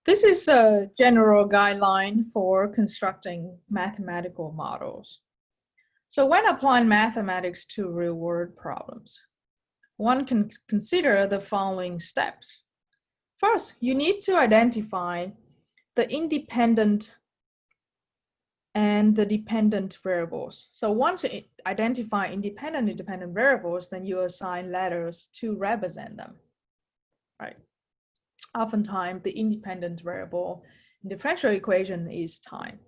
This is a general guideline for constructing mathematical models. So when applying mathematics to real-world problems, one can consider the following steps. First, you need to identify the independent and the dependent variables. So once you identify independent and dependent variables, then you assign letters to represent them, right? Oftentimes, the independent variable in the differential equation is time.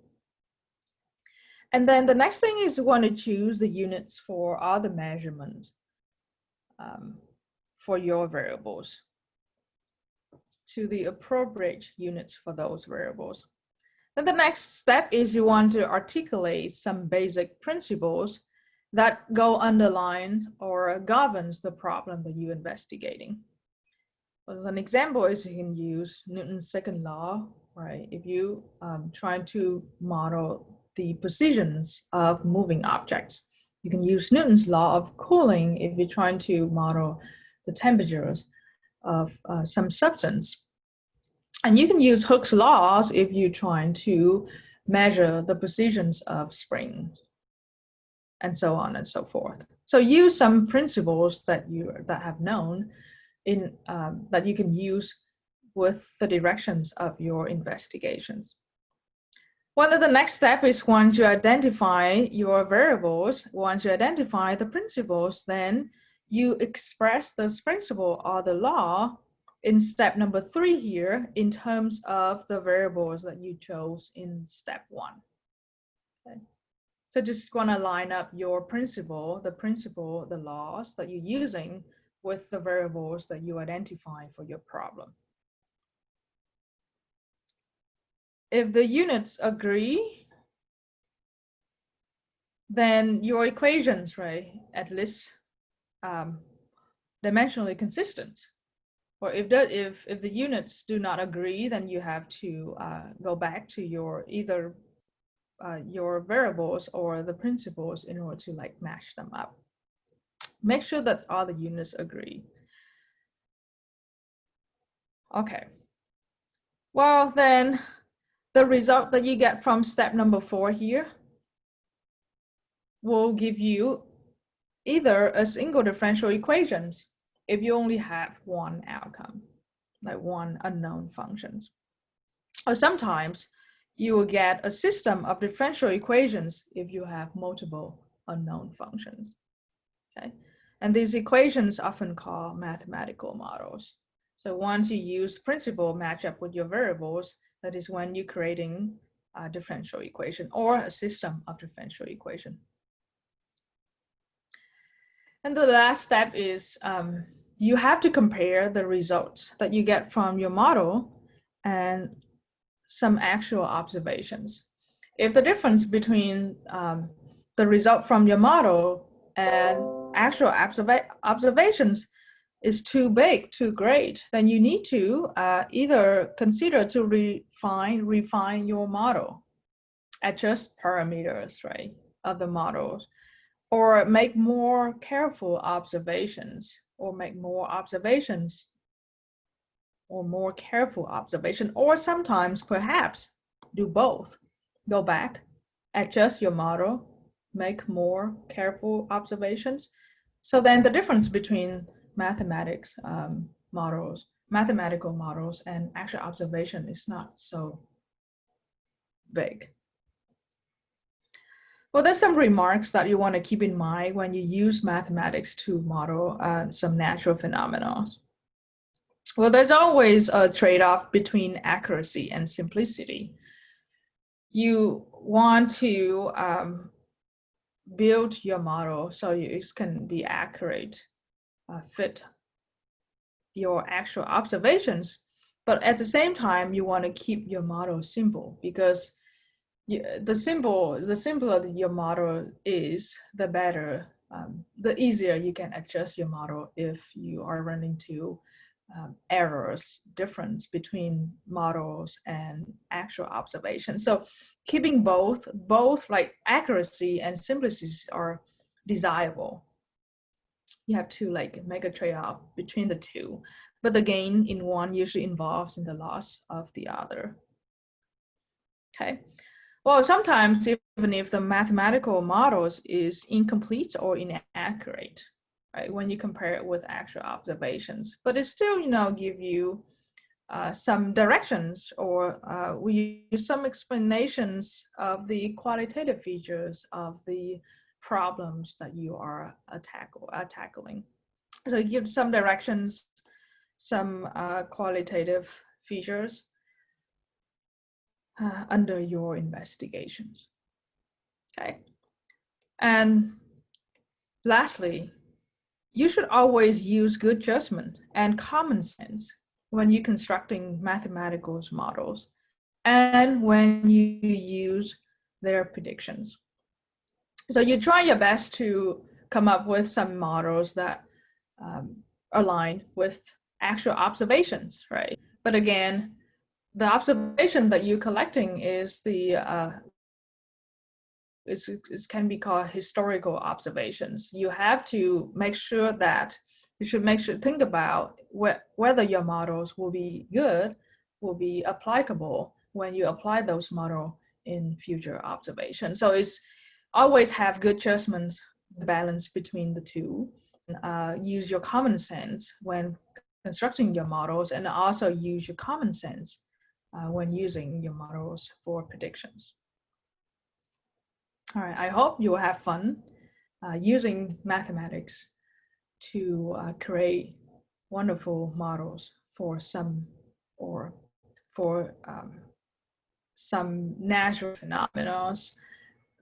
And then the next thing is you want to choose the units for other measurements for your variables to the appropriate units for those variables. Then the next step is you want to articulate some basic principles that go underline or governs the problem that you're investigating. Well, an example is you can use Newton's second law, right? If you try to model the positions of moving objects, you can use Newton's law of cooling if you're trying to model the temperatures of some substance. And you can use Hooke's laws if you're trying to measure the positions of springs, and so on and so forth. So use some principles that have known in that you can use with the directions of your investigations. One of the next step is once you identify your variables, once you identify the principles, then you express this principle or the law in step number 3 here in terms of the variables that you chose in step 1. Okay. So just want to line up your principle, the laws that you're using with the variables that you identify for your problem. If the units agree, then your equations, right, at least dimensionally consistent. Or if the units do not agree, then you have to go back to your either your variables or the principles in order to like match them up. Make sure that all the units agree. Okay. Well, then the result that you get from step number 4 here will give you either a single differential equations if you only have one outcome, like one unknown functions. Or sometimes you will get a system of differential equations if you have multiple unknown functions. Okay, and these equations often called mathematical models. So once you use principle match up with your variables, that is when you're creating a differential equation or a system of differential equation. And the last step is you have to compare the results that you get from your model and some actual observations. If the difference between the result from your model and actual observations is too big, too great, then you need to either consider to refine your model, adjust parameters, right, of the models, or make more careful observations, or make more observations, or more careful observation, or sometimes perhaps do both. Go back, adjust your model, make more careful observations. So then the difference between mathematical models and actual observation is not so big. Well, there's some remarks that you want to keep in mind when you use mathematics to model some natural phenomena. Well, there's always a trade-off between accuracy and simplicity. You want to build your model so it can be accurate, fit your actual observations, but at the same time, you want to keep your model simple, because the simpler your model is, the better, the easier you can adjust your model if you are running into errors, difference between models and actual observations. So keeping both like accuracy and simplicity are desirable. You have to like make a trade-off between the two. but the gain in one usually involves in the loss of the other. Okay. Well, sometimes even if the mathematical models is incomplete or inaccurate, right, when you compare it with actual observations, but it still, give you some directions, or we use some explanations of the qualitative features of the problems that you are tackling. So it gives some directions, some qualitative features under your investigations. Okay. And lastly, you should always use good judgment and common sense when you're constructing mathematical models and when you use their predictions. So you try your best to come up with some models that align with actual observations, right? But again, the observation that you're collecting is it can be called historical observations. You have to make sure that think about whether your models will be good, will be applicable when you apply those models in future observations. So it's always have good judgments, balance between the two. Use your common sense when constructing your models, and also use your common sense when using your models for predictions. All right, I hope you will have fun using mathematics to create wonderful models for some natural phenomena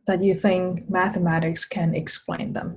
that you think mathematics can explain them.